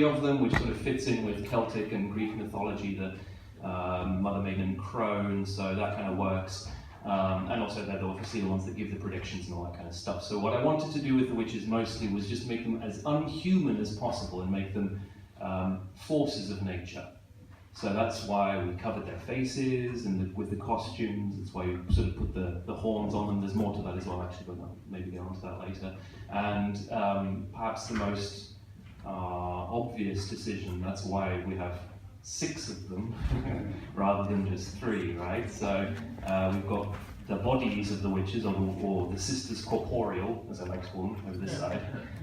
of them, which sort of fits in with Celtic and Greek mythology, the Mother Maiden Crone, so that kind of works. And also they're obviously the ones that give the predictions and all that kind of stuff. So what I wanted to do with the witches mostly was just make them as unhuman as possible and make them forces of nature. So that's why we covered their faces and with the costumes. That's why we sort of put the horns on them. There's more to that as well, actually, but I'll maybe get onto that later. And perhaps the most obvious decision, that's why we have 6 of them rather than just 3, right? So we've got the bodies of the witches, or the sisters corporeal, as I like to call them, over this side,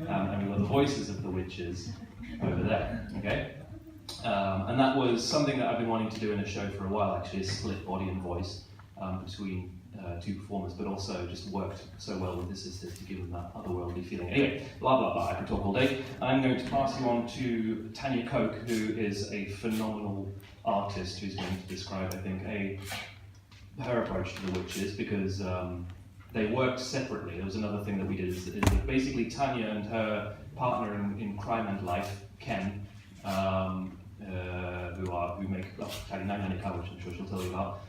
and we've got the voices of the witches over there, okay? And that was something that I've been wanting to do in a show for a while, actually, is split body and voice between 2 performers, but also just worked so well with the sisters to give them that otherworldly feeling. Anyway, blah blah blah, I could talk all day. I'm going to pass you on to Tania Coke, who is a phenomenal artist who's going to describe, I think, her approach to the witches, because they worked separately. There was another thing that we did, is that basically Tania and her partner in crime and life, Ken, who make Tarinainanika, which I'm sure she'll tell you about,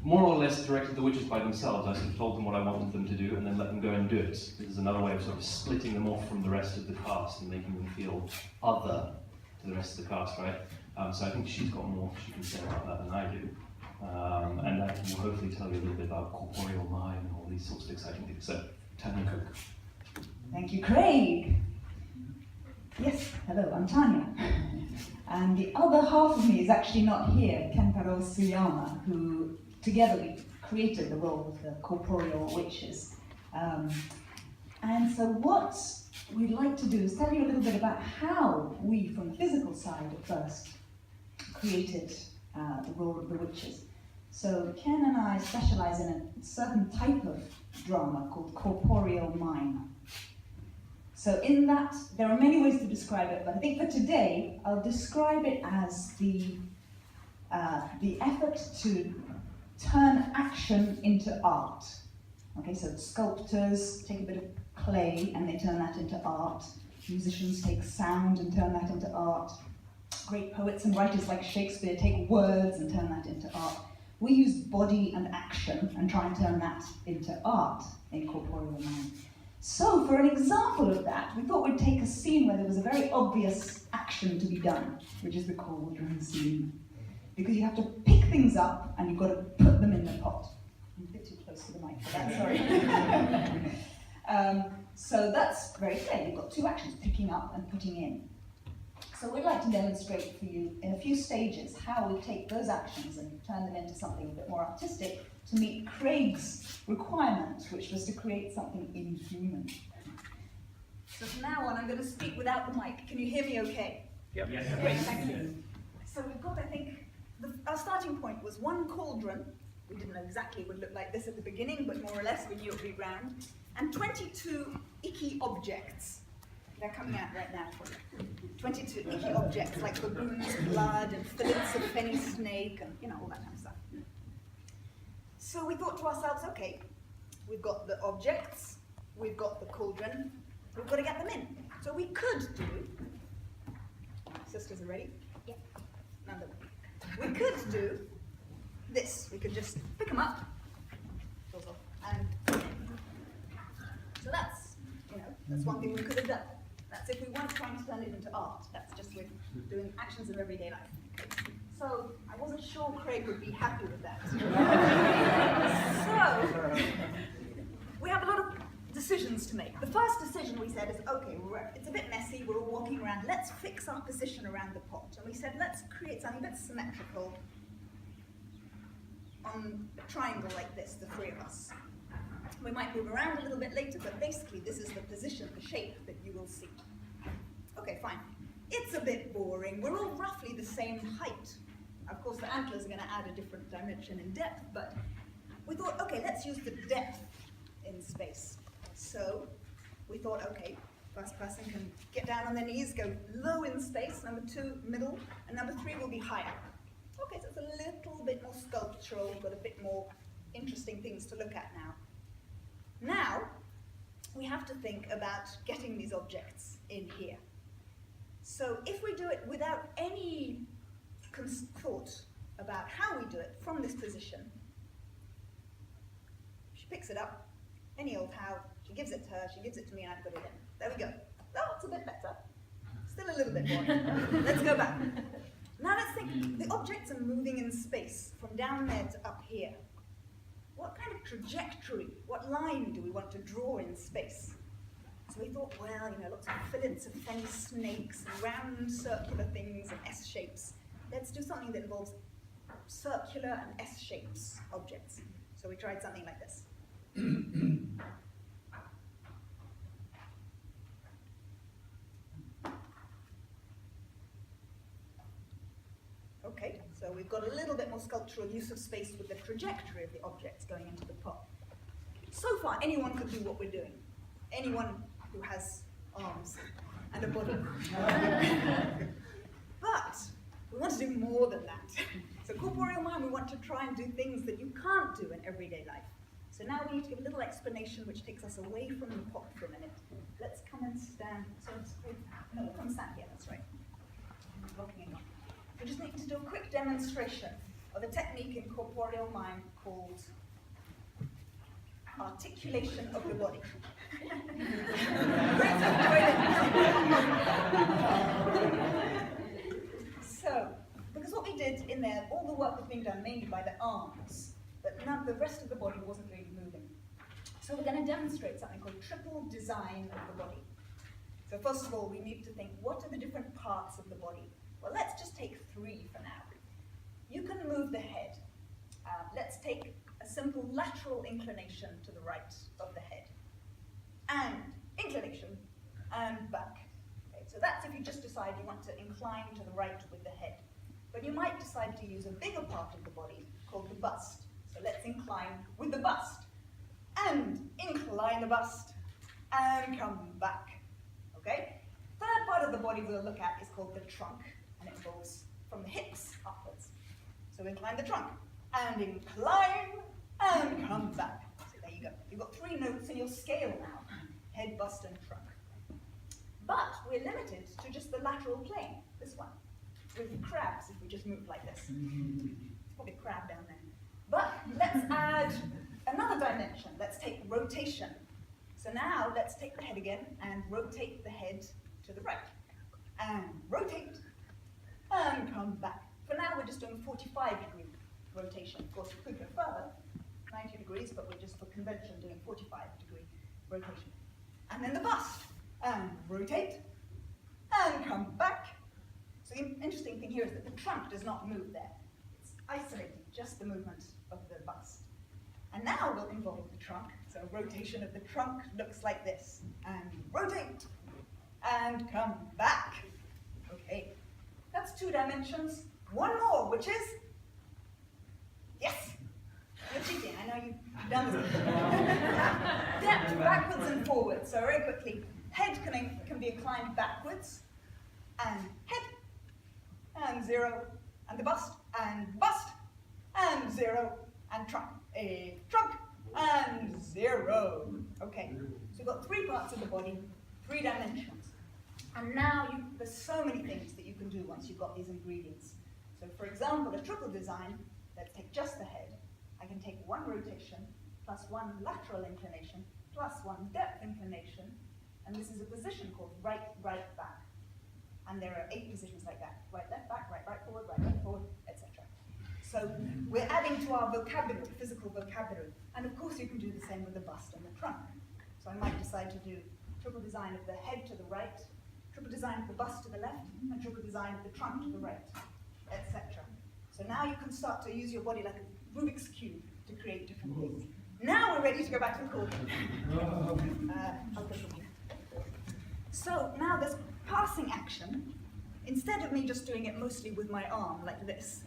more or less directed the witches by themselves. I sort of told them what I wanted them to do and then let them go and do it. This is another way of sort of splitting them off from the rest of the cast and making them feel other to the rest of the cast, right? So I think she's got more she can say about that than I do. And that will hopefully tell you a little bit about Corporeal Mime and all these sorts of exciting things. So, Tania Coke. Thank you, Graig. Yes, hello, I'm Tania. And the other half of me is actually not here, Kentaro Suyama, who together we created the role of the Corporeal Witches. And so what we'd like to do is tell you a little bit about how we, from the physical side at first, created the role of the witches. So Ken and I specialize in a certain type of drama called Corporeal Mime. So in that, there are many ways to describe it, but I think for today, I'll describe it as the effort to turn action into art. Okay, so sculptors take a bit of clay and they turn that into art. Musicians take sound and turn that into art. Great poets and writers like Shakespeare take words and turn that into art. We use body and action and try and turn that into art in Corporeal Mime. So for an example of that, we thought we'd take a scene where there was a very obvious action to be done, which is the cauldron scene. Because you have to pick things up and you've got to put them in the pot. I'm a bit too close to the mic for that, sorry. So that's very clear. You've got 2 actions, picking up and putting in. So we'd like to demonstrate for you in a few stages how we take those actions and turn them into something a bit more artistic to meet Craig's requirement, which was to create something inhuman. So from now on, I'm going to speak without the mic. Can you hear me okay? Yep. Yes. Great, thank you. So we've got, I think, our starting point was 1 cauldron. We didn't know exactly it would look like this at the beginning, but more or less we knew it would be round. And 22 icky objects. They're coming out right now for you. 22 icky objects like baboon's blood and fillets of fenny snake and all that kind of stuff. So we thought to ourselves, okay, we've got the objects, we've got the cauldron, we've got to get them in. So we could do, sisters are ready? Yeah. None of them. We could do this. We could just pick them up, and so that's one thing we could have done. That's if we weren't trying to turn it into art. That's just with doing actions of everyday life. So I wasn't sure Graig would be happy with that. So we have a lot of decisions to make. The first decision we said is, okay, it's a bit messy, we're all walking around, let's fix our position around the pot. And we said, let's create something a bit symmetrical on a triangle like this, the 3 of us. We might move around a little bit later, but basically this is the position, the shape that you will see. Okay, fine. It's a bit boring. We're all roughly the same height. Of course, the antlers are going to add a different dimension in depth, but we thought, okay, let's use the depth in space. So we thought, okay, first person can get down on their knees, go low in space, number 2, middle, and number 3 will be higher. Okay, so it's a little bit more sculptural, we've got a bit more interesting things to look at now. Now, we have to think about getting these objects in here. So if we do it without any thought about how we do it from this position, she picks it up, any old how, she gives it to her, she gives it to me, and I put it in. There we go. Oh, it's a bit better. Still a little bit boring. Let's go back. Now let's think, the objects are moving in space from down there to up here. What kind of trajectory, what line do we want to draw in space? So we thought, well, lots of fillets of fenny snakes, and round circular things and S-shapes. Let's do something that involves circular and S-shapes objects. So we tried something like this. Okay, so we've got a little bit more sculptural use of space with the trajectory of the objects going into the pot. So far, anyone could do what we're doing. Anyone who has arms and a body. But we want to do more than that. So corporeal mime, we want to try and do things that you can't do in everyday life. So now we need to give a little explanation which takes us away from the pot for a minute. Let's come and stand. No, come stand here, that's right. I'm blocking it. We just need to do a quick demonstration of a technique in corporeal mime called articulation of the body. So, because what we did in there, all the work was being done mainly by the arms, but none of the rest of the body wasn't really moving. So we're going to demonstrate something called triple design of the body. So first of all, we need to think, what are the different parts of the body? Well, let's just take 3 for now. You can move the head. Let's take a simple lateral inclination to the right of the head. And inclination, and back. Okay, so that's if you just decide you want to incline to the right with the head. But you might decide to use a bigger part of the body called the bust. So let's incline with the bust. And incline the bust. And come back. Okay? Third part of the body we'll look at is called the trunk. And it goes from the hips upwards. So incline the trunk. And incline. And come back. So there you go. You've got 3 notes in your scale now. Head, bust, and trunk. But we're limited to just the lateral plane, this one. With crabs, if we just move like this. There's probably a crab down there. But let's add another dimension. Let's take rotation. So now let's take the head again and rotate the head to the right. And rotate. And come back. For now we're just doing 45-degree rotation. Of course, we could go further, 90 degrees, but we're just for convention doing 45-degree rotation. And then the bust. And rotate. And come back. So the interesting thing here is that the trunk does not move there. It's isolated, just the movement of the bust. And now we'll involve the trunk. So rotation of the trunk looks like this. And rotate. And come back. Okay. That's 2 dimensions. One more, which is, yes. You're cheating, I know you've done this. Depth, backwards and forwards. So very quickly, head can be inclined backwards, and head, and 0, and the bust, and 0, and trunk, a trunk, and 0. Okay, so we've got 3 parts of the body, 3 dimensions. And now there's so many things that you can do once you've got these ingredients. So for example, a triple design, let's take just the head. I can take 1 rotation, plus 1 lateral inclination, plus 1 depth inclination, and this is a position called right, right, back. And there are 8 positions like that. Right, left, back, right, right, forward, etc. So we're adding to our vocabulary, physical vocabulary. And of course you can do the same with the bust and the trunk. So I might decide to do triple design of the head to the right, triple design of the bust to the left, and triple design of the trunk to the right, etc. So now you can start to use your body like a Rubik's Cube to create different things. Now we're ready to go back to the accordion. I'll put it here. So now there's passing action. Instead of me just doing it mostly with my arm like this,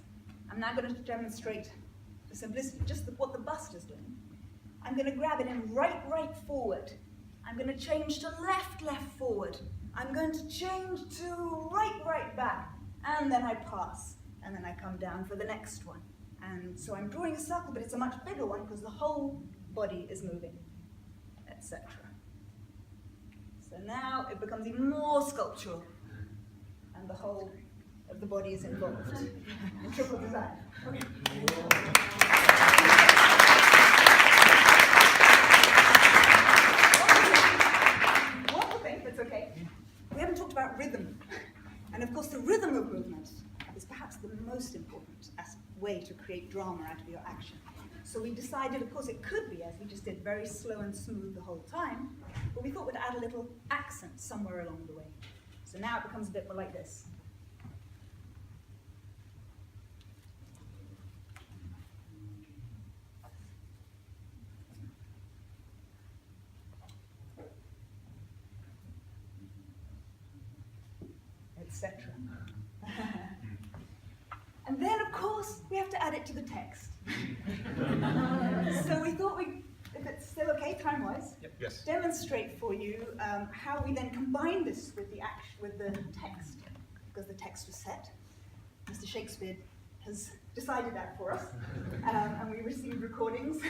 I'm now going to demonstrate the simplicity, just what the bust is doing. I'm going to grab it in right, right, forward. I'm going to change to left, left, forward. I'm going to change to right, right, back. And then I pass. And then I come down for the next one. And so I'm drawing a circle, but it's a much bigger one because the whole body is moving, etc. So now it becomes even more sculptural. and the whole of the body is involved. The triple design. Okay. One more thing, that's okay. We haven't talked about rhythm. And of course, the rhythm of movement is perhaps the most important way to create drama out of your action. So we decided, of course, it could be, as we just did, very slow and smooth the whole time, but we thought we'd add a little accent somewhere along the way. So now it becomes a bit more like this. Etc. And then, of course, we have to add it to the text. So we thought if it's still okay time-wise, Yes. demonstrate for you how we then combine this with the text, because the text was set. Mr. Shakespeare has decided that for us, and we received recordings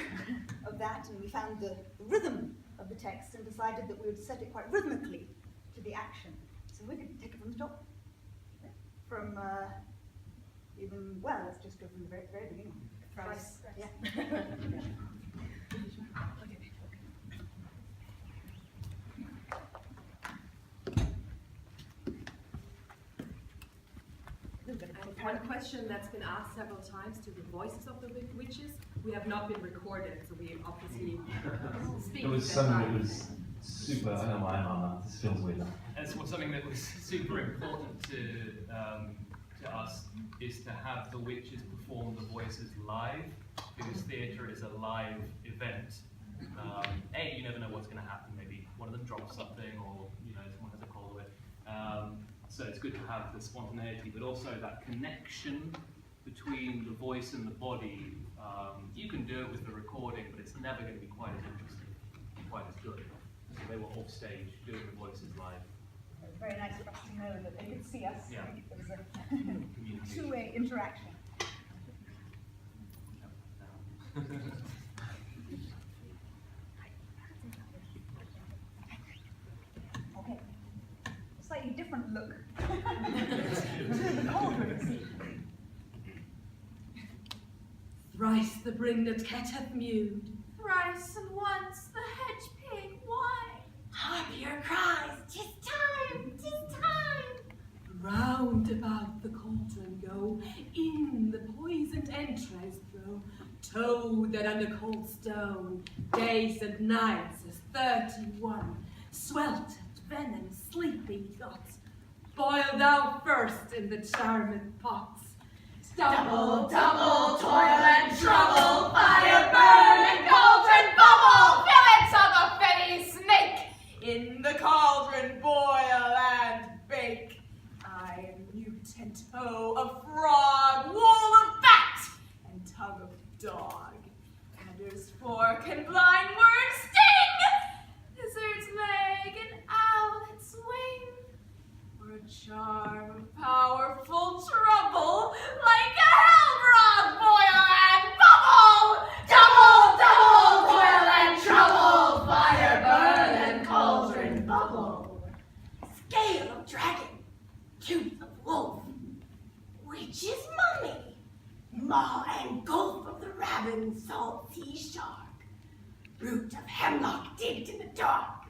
of that, and we found the rhythm of the text and decided that we would set it quite rhythmically to the action. So we could take it from the top, from let's just go from the very, very beginning. Thrice. Yeah. One question that's been asked several times to the voices of the witches. We have not been recorded, so we obviously speak. It was something that was super, I don't know why I'm on that, this feels weird. And so something that was super important to us is to have the witches perform the voices live, because theatre is a live event. You never know what's going to happen. Maybe one of them drops something, or someone has a cold of it. So it's good to have the spontaneity, but also that connection between the voice and the body. You can do it with the recording, but it's never going to be quite as interesting, quite as good. So they were off stage doing the voices live. It was very nice for us to know that they could see us. Yeah. It was a two-way interaction. Okay. Slightly different look to the cauldrons. Thrice the brinded cat hath mewed. Thrice and once the hedge pig whined. Harpier cries, 'tis time, 'Tis time. Round about the cauldron go, in the poisoned entrails throw, toad that under cold stone, days and nights as 31, sweltered venom, sleepy guts, boil thou first in the charmed pots. Double, double, toil and trouble, fire burn and cauldron bubble, fillets of a fetty snake, In the cauldron boil and bake. I am newt and toe of frog, wool of bat, and tongue of dog. Adder's fork and blind worm sting, lizard's leg and owlet's wing. Or a charm of powerful trouble, like a hellgrog boil and bubble. double, double, toil and trouble, fire burn and cauldron bubble. Scale of dragon, tooth of wolf, witch's mummy, maw and gulf of the rabid salt sea shark, root of hemlock digged in the dark,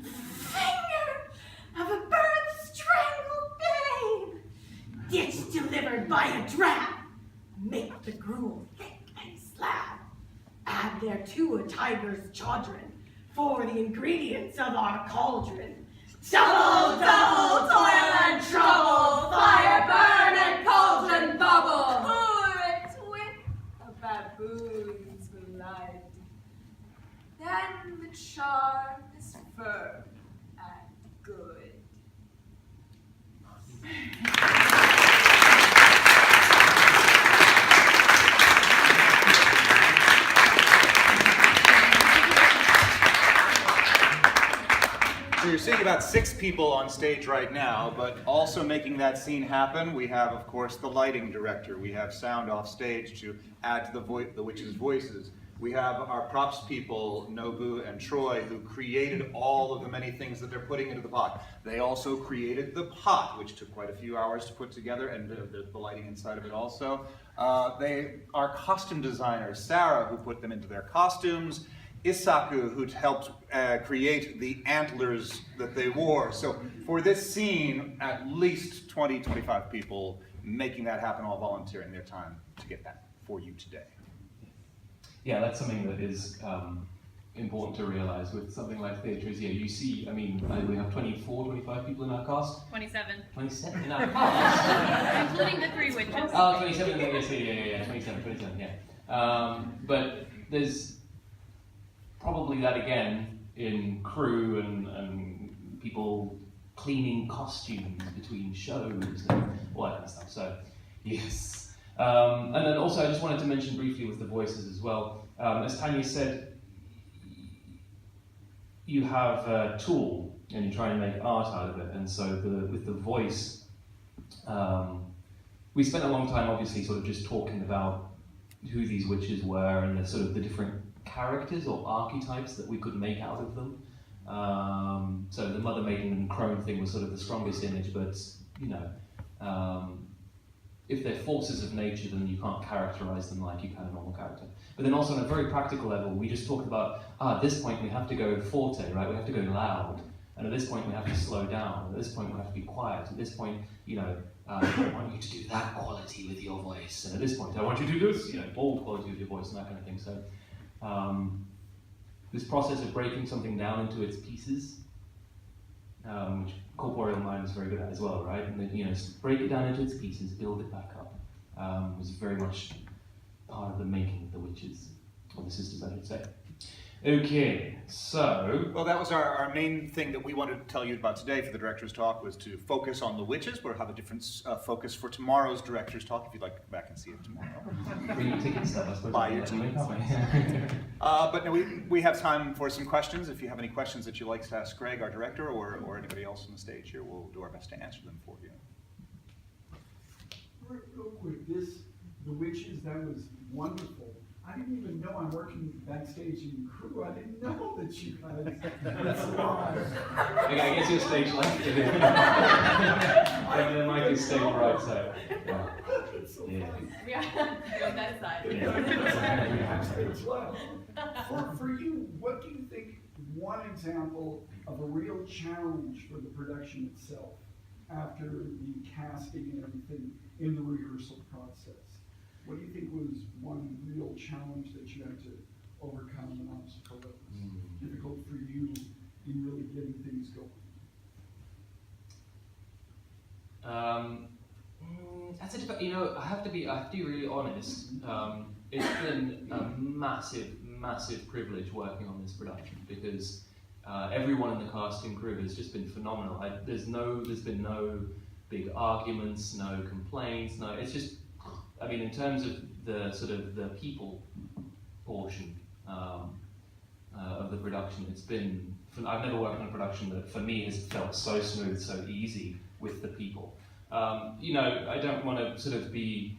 finger of a birth strangled babe, ditch delivered by a drab, make the gruel thick and slab, add thereto a tiger's chaudron, for the ingredients of our cauldron. Double, double, toil and trouble, fire burn and cauldron bubble. Pour with a baboon's blood. Then the charm is firm and good. So you're seeing about 6 people on stage right now, but also making that scene happen, we have, of course, the lighting director. We have sound off stage to add to the witches' voices. We have our props people, Nobu and Troy, who created all of the many things that they're putting into the pot. They also created the pot, which took quite a few hours to put together, and the lighting inside of it also. They are costume designers, Sarah, who put them into their costumes, Isaku, who helped create the antlers that they wore. So for this scene, at least 20, 25 people making that happen, all volunteering their time to get that for you today. Yeah, that's something that is important to realize with something like theatre is, you see, I mean, we have 24, 25 people in our cast. 27. 27 in our cast? Including the 3 witches. Oh, 27, yeah, 27, yeah. But there's probably that again in crew and people cleaning costumes between shows and all that kind of stuff. So, yes. And then also I just wanted to mention briefly with the voices as well. As Tania said, you have a tool and you try and make art out of it. And so with the voice, we spent a long time obviously sort of just talking about who these witches were and the sort of the different characters or archetypes that we could make out of them. So the Mother Maiden and crone thing was sort of the strongest image, but you know, if they're forces of nature, then you can't characterize them like you can a normal character. But then also on a very practical level, we just talked about, at this point we have to go forte, right? We have to go loud. And at this point we have to slow down. At this point we have to be quiet. At this point, you know, I want you to do that quality with your voice. And at this point, I want you to do this, you know, bold quality with your voice and that kind of thing. So this process of breaking something down into its pieces, which Corporeal Mime is very good at as well, right? And then, you know, break it down into its pieces, build it back up, was very much part of the making of the witches, or the sisters, I should say. Okay, so... Well, that was our main thing that we wanted to tell you about today for the director's talk, was to focus on the witches. We'll have a different focus for tomorrow's director's talk, if you'd like to come back and see it tomorrow. Bring your tickets up, I suppose. Buy your tickets. But no, we have time for some questions. If you have any questions that you'd like to ask Graig, our director, or anybody else on the stage here, we'll do our best to answer them for you. Real quick, the witches, that was wonderful. I didn't even know I'm working backstage in crew. I didn't know that you guys. That's live. I guess you're stage left. And the mic is staying right side. It's so Yeah. funny. Yeah, you're on that side. Backstage left. For you, what do you think one example of a real challenge for the production itself after the casting and everything in the rehearsal process? What do you think was one real challenge that you had to overcome, an obstacle that was difficult for you in really getting things going? That's a you know, I have to be really honest. It's been a massive privilege working on this production because everyone in the cast and crew has just been phenomenal. There's been no big arguments, no complaints, no. It's just, I mean, in terms of the sort of the people portion of the production, it's been. I've never worked on a production that, for me, has felt so smooth, so easy with the people. You know, I don't want to sort of be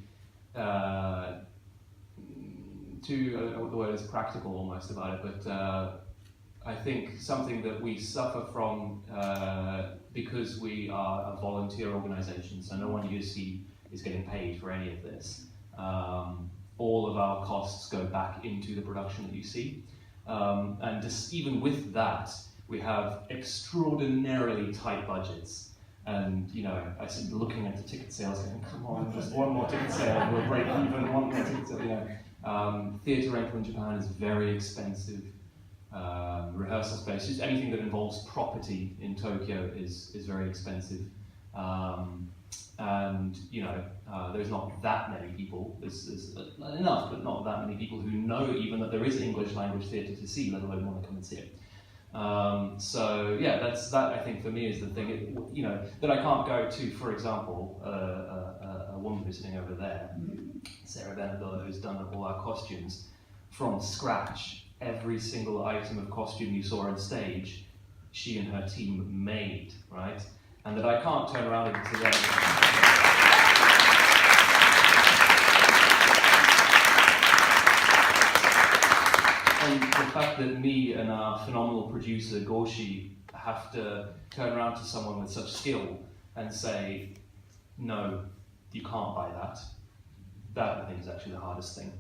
too, I don't know what the word is, practical almost about it, but I think something that we suffer from because we are a volunteer organisation, so no one you see is getting paid for any of this. All of our costs go back into the production that you see. And just even with that, we have extraordinarily tight budgets. And, you know, I sit looking at the ticket sales going, come on, just one more ticket sale and we'll break even, one more ticket sale, you know. Theatre rental in Japan is very expensive. Rehearsal space, just anything that involves property in Tokyo is very expensive. And, you know, there's not that many people, there's enough, but not that many people who know even that there is English language theatre to see, let alone want to come and see it. So yeah, that I think for me is the thing, you know, that I can't go to, for example, a woman who's sitting over there, Sarah Benabilla, who's done all our costumes from scratch. Every single item of costume you saw on stage, she and her team made, right? And that I can't turn around and today. fact that me and our phenomenal producer Gorshi have to turn around to someone with such skill and say, no, you can't buy that. That, I think, is actually the hardest thing.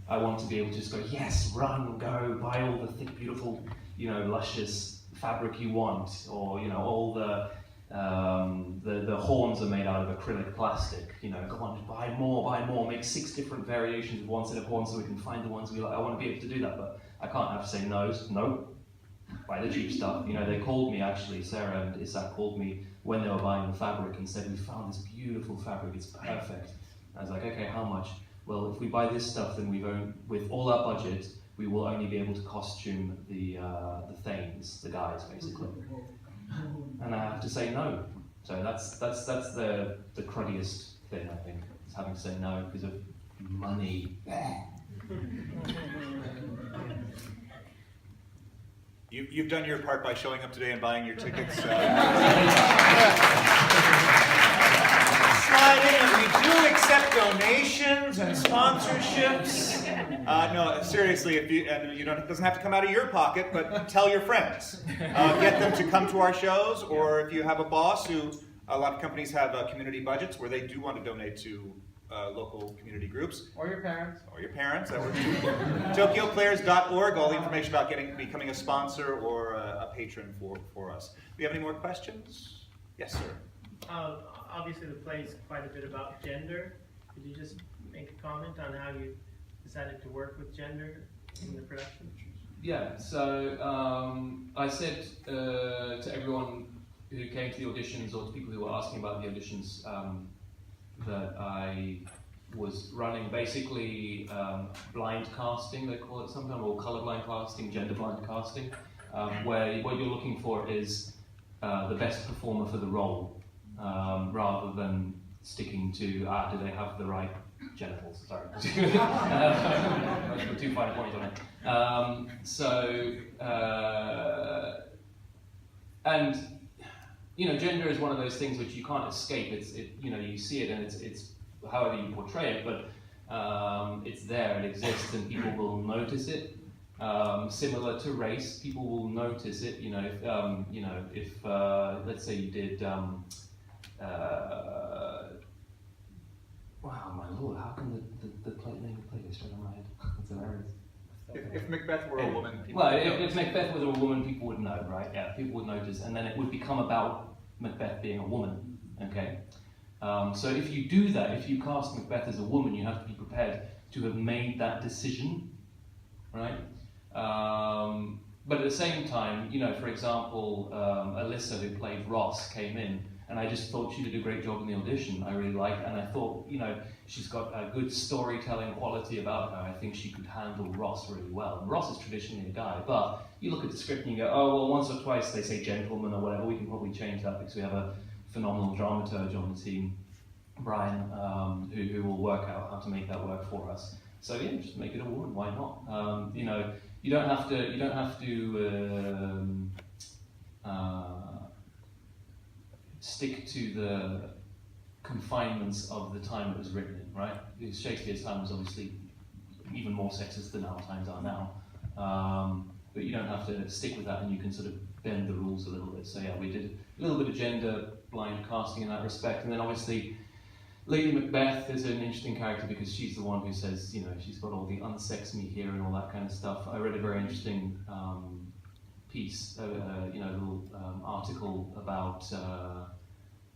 I want to be able to just go, yes, run, go, buy all the thick, beautiful, luscious fabric you want, or, all the horns are made out of acrylic plastic. Go on, buy more, make 6 different variations of one set of horns so we can find the ones we like. I want to be able to do that, but I can't have to say no, buy the cheap stuff. They called me, actually, Sarah and Isak called me when they were buying the fabric and said, we found this beautiful fabric, it's perfect. I was like, okay, how much? Well, if we buy this stuff, then with all our budget, we will only be able to costume the Thanes, the guys, basically. And I have to say no. So that's the cruddiest thing, I think, is having to say no because of money. You've done your part by showing up today and buying your tickets. We do accept donations and sponsorships. No, seriously, it doesn't have to come out of your pocket, but tell your friends. Get them to come to our shows, or if you have a boss a lot of companies have community budgets where they do want to donate to local community groups. Or your parents. Or your parents. That works too. TokyoPlayers.org, all the information about becoming a sponsor or a patron for us. Do you have any more questions? Yes, sir. Obviously the play is quite a bit about gender. Could you just make a comment on how you decided to work with gender in the production? Yeah, so I said to everyone who came to the auditions, or to people who were asking about the auditions, that I was running basically blind casting, they call it sometimes, or colorblind casting, gender blind casting, where what you're looking for is the best performer for the role, rather than sticking to, do they have the right genitals? Sorry. I put too fine a point on it. Gender is one of those things which you can't escape. You see it and it's however you portray it, but it's there, it exists, and people will notice it. Similar to race, people will notice it. If let's say you did. Wow, my lord! How can the name of the play go straight on my head? That's hilarious. If Macbeth were a woman, people well, would if Macbeth was a woman, people would know, right? Yeah, people would notice, and then it would become about Macbeth being a woman. Okay. So if you do that, if you cast Macbeth as a woman, you have to be prepared to have made that decision, right? But at the same time, for example, Alyssa, who played Ross, came in, and I just thought she did a great job in the audition. I really liked, and I thought, she's got a good storytelling quality about her. I think she could handle Ross really well. And Ross is traditionally a guy, but you look at the script and you go, oh, well, once or twice they say gentleman or whatever. We can probably change that because we have a phenomenal dramaturge on the team, Brian, who will work out how to make that work for us. So yeah, just make it a woman. Why not? You don't have to stick to the confinements of the time it was written in, right? Because Shakespeare's time was obviously even more sexist than our times are now. But you don't have to stick with that, and you can sort of bend the rules a little bit. So yeah, we did a little bit of gender blind casting in that respect, and then obviously Lady Macbeth is an interesting character because she's the one who says, she's got all the unsex me here and all that kind of stuff. I read a very interesting piece, little article about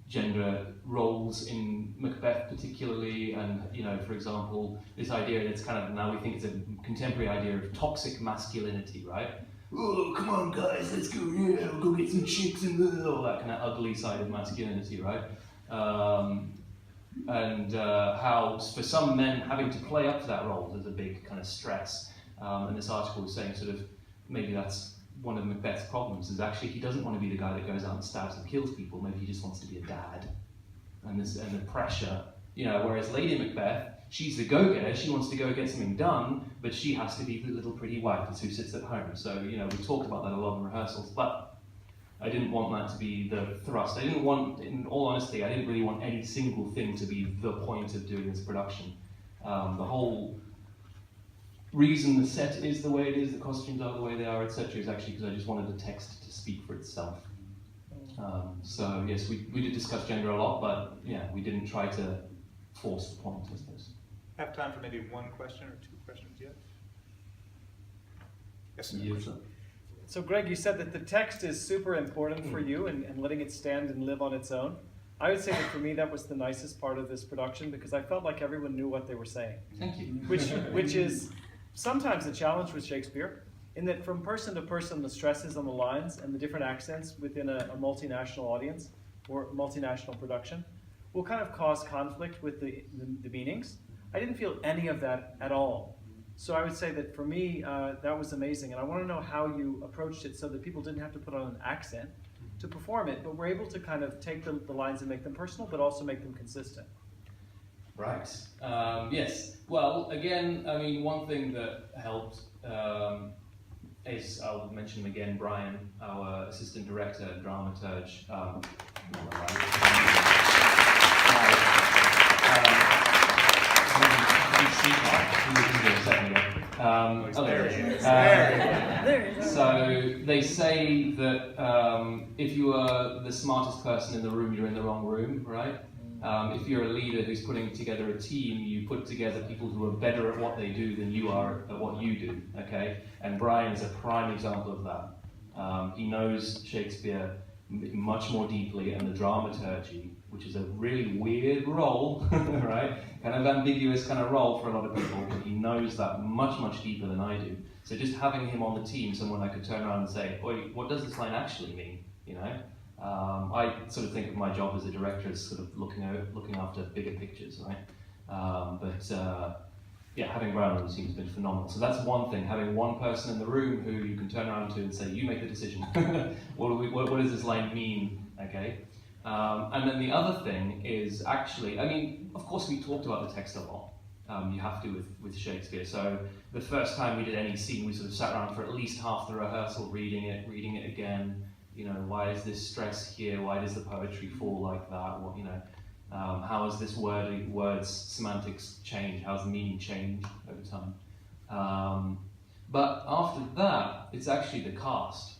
gender roles in Macbeth particularly, and for example, this idea that's kind of, now we think it's a contemporary idea of toxic masculinity, right? Oh, come on guys, let's go, we'll go get some chicks and all that kind of ugly side of masculinity, right? And how for some men having to play up to that role is a big kind of stress. And this article was saying sort of maybe that's one of Macbeth's problems, is actually he doesn't want to be the guy that goes out and stabs and kills people. Maybe he just wants to be a dad. And the pressure, whereas Lady Macbeth, she's the go-getter, she wants to go get something done, but she has to be the little pretty wife who sits at home. So, we talked about that a lot in rehearsals, but I didn't want that to be the thrust. In all honesty, I didn't really want any single thing to be the point of doing this production. The whole reason the set is the way it is, the costumes are the way they are, etc., is actually because I just wanted the text to speak for itself. So yes, we did discuss gender a lot, but yeah, we didn't try to force the point, I suppose. Have time for maybe one question or two questions yet? Yes, sir. Yes, sir. So Greg, you said that the text is super important for you and letting it stand and live on its own. I would say that for me that was the nicest part of this production because I felt like everyone knew what they were saying. Thank you. Which is sometimes a challenge with Shakespeare, in that from person to person the stresses on the lines and the different accents within a multinational audience or multinational production will kind of cause conflict with the meanings. I didn't feel any of that at all. So I would say that for me, that was amazing. And I want to know how you approached it so that people didn't have to put on an accent to perform it, but were able to kind of take the lines and make them personal, but also make them consistent. Right. Yes. Well, again, I mean, one thing that helped is, I'll mention him again, Brian, our assistant director, dramaturge. So they say that if you are the smartest person in the room, you're in the wrong room, right? If you're a leader who's putting together a team, you put together people who are better at what they do than you are at what you do, okay? And Brian is a prime example of that. He knows Shakespeare much more deeply, and the dramaturgy, which is a really weird role, right? Kind of ambiguous kind of role for a lot of people, but he knows that much, much deeper than I do. So just having him on the team, someone I could turn around and say, "Oi, what does this line actually mean?" You know? I sort of think of my job as a director as sort of looking after bigger pictures, right? Yeah, having Brian on the team has been phenomenal. So that's one thing, having one person in the room who you can turn around to and say, "You make the decision. What does this line mean?" Okay. And then the other thing is actually, I mean, of course we talked about the text a lot. You have to with Shakespeare. So the first time we did any scene, we sort of sat around for at least half the rehearsal, reading it again. You know, why is this stress here? Why does the poetry fall like that? What, you know, how is this words semantics change? How's the meaning change over time? But after that, it's actually the cast,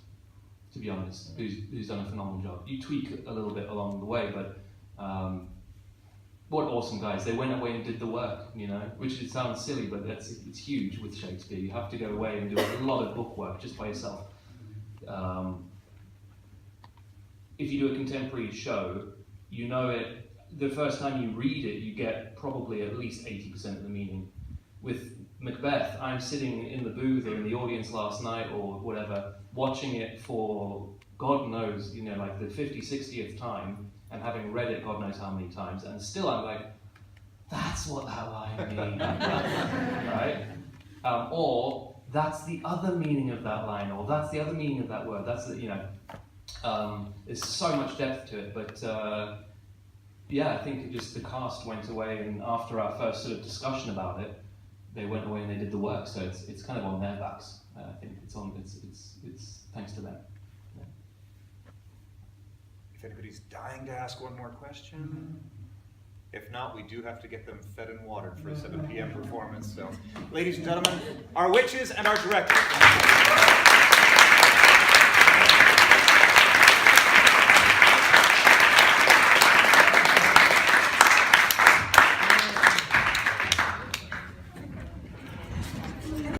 to be honest, who's done a phenomenal job. You tweak a little bit along the way, but what awesome guys. They went away and did the work, you know, which it sounds silly, but it's huge with Shakespeare. You have to go away and do a lot of book work just by yourself. If you do a contemporary show, you know it, the first time you read it, you get probably at least 80% of the meaning. With Macbeth, I'm sitting in the booth or in the audience last night or whatever, watching it for God knows, you know, like the 50th, 60th time, and having read it God knows how many times, and still I'm like, that's what that line means, right? Or that's the other meaning of that line, or that's the other meaning of that word. That's the, you know, there's so much depth to it, but yeah, I think the cast went away, and after our first sort of discussion about it, they went away and they did the work. So it's kind of on their backs. I think it's thanks to them. Yeah. If anybody's dying to ask one more question. If not, we do have to get them fed and watered for a 7 p.m. performance. So, ladies and gentlemen, our witches and our directors.